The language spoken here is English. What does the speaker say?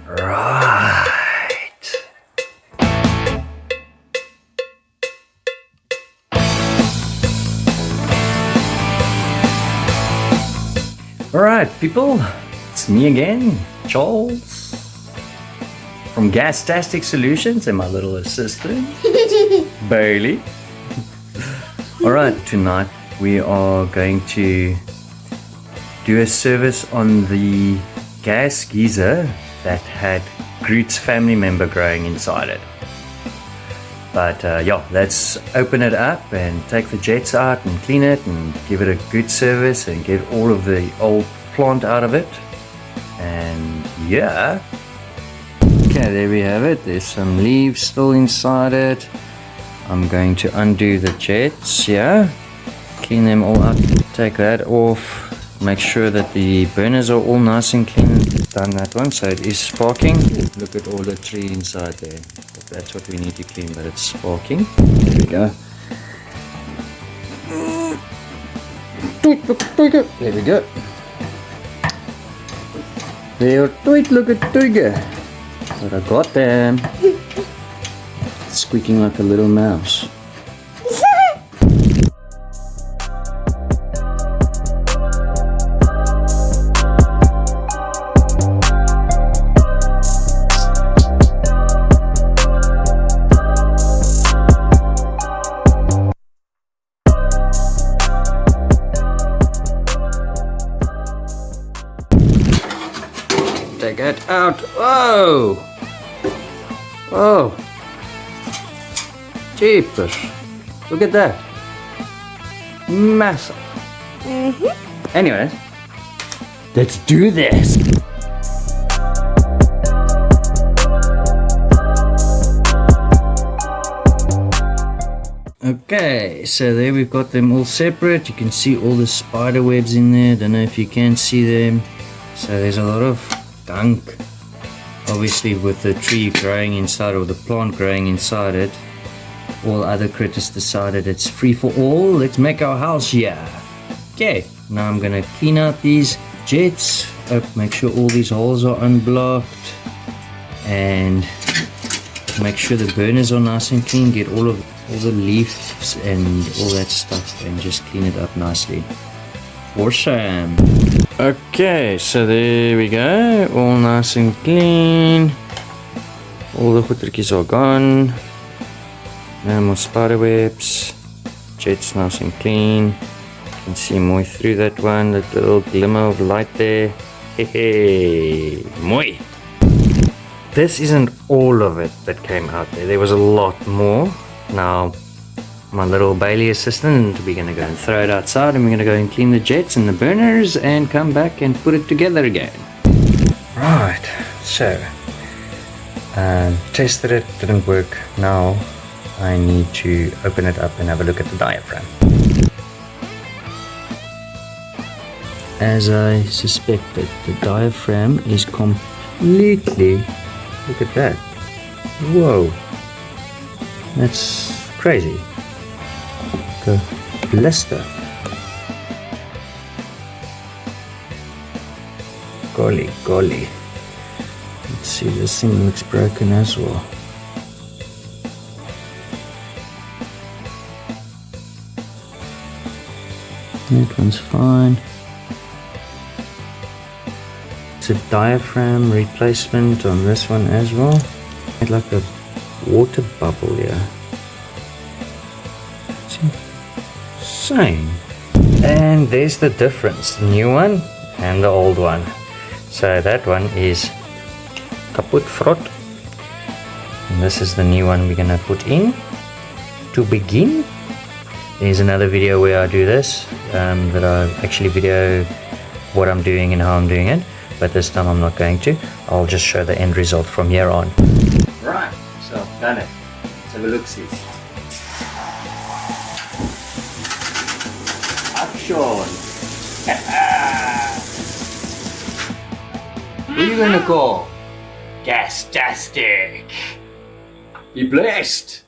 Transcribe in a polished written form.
Right. Alright people, it's me again, Charles from Gastastic Solutions and my little assistant, Bailey. Alright, tonight we are going to do a service on the gas geyser that had Groot's family member growing inside it. But yeah, let's open it up and take the jets out and clean it and give it a good service and get all of the old plant out of it. And yeah. Okay, there we have it. There's some leaves still inside it. I'm going to undo the jets here. Clean them all up. Take that off. Make sure that the burners are all nice and clean. Done that one, so it is sparking. Look at all the tree inside there. That's what we need to clean, but it's sparking. There we go. There we go. They're tight, look at Tiger. But I got them. Squeaking like a little mouse. Take it out. Whoa! Whoa! Jeepers! Look at that. Massive. Anyways, let's do this. Okay, so there we've got them all separate. You can see all the spider webs in there. Don't know if you can see them. So there's a lot of gunk, obviously, with the tree growing inside or the plant growing inside it. All other critters decided it's free for all. Let's make our house here. Okay, now I'm gonna clean out these jets, make sure all these holes are unblocked, and make sure the burners are nice and clean. Get all the leaves and all that stuff and just clean it up nicely. Awesome. Okay, so there we go, all nice and clean. All the goedertjies are gone. No more spider webs. Jet's nice and clean. You can see more through that one, that little glimmer of light there. Hey, mooi. This isn't all of it that came out there. There was a lot more. Now, my little Bailey assistant, we're going to go and throw it outside, and we're going to go and clean the jets and the burners and come back and put it together again. Right, so tested it, didn't work. Now I need to open it up and have a look at the diaphragm. As I suspected, the diaphragm is completely, look at that, whoa, that's crazy. A blister. Golly, golly. Let's see, this thing looks broken as well. That one's fine. It's a diaphragm replacement on this one as well. It's like a water bubble here. See? Same. And there's the difference, the new one and the old one. So that one is kaput frot, and this is the new one we're gonna put in to begin. There's another video where I do this, that I actually video what I'm doing and how I'm doing it, but this time I'm not going to. I'll just show the end result from here on. Right, so I've done it. Let's have a look-see. Action! Who are you gonna call? Gastastic! Be blessed!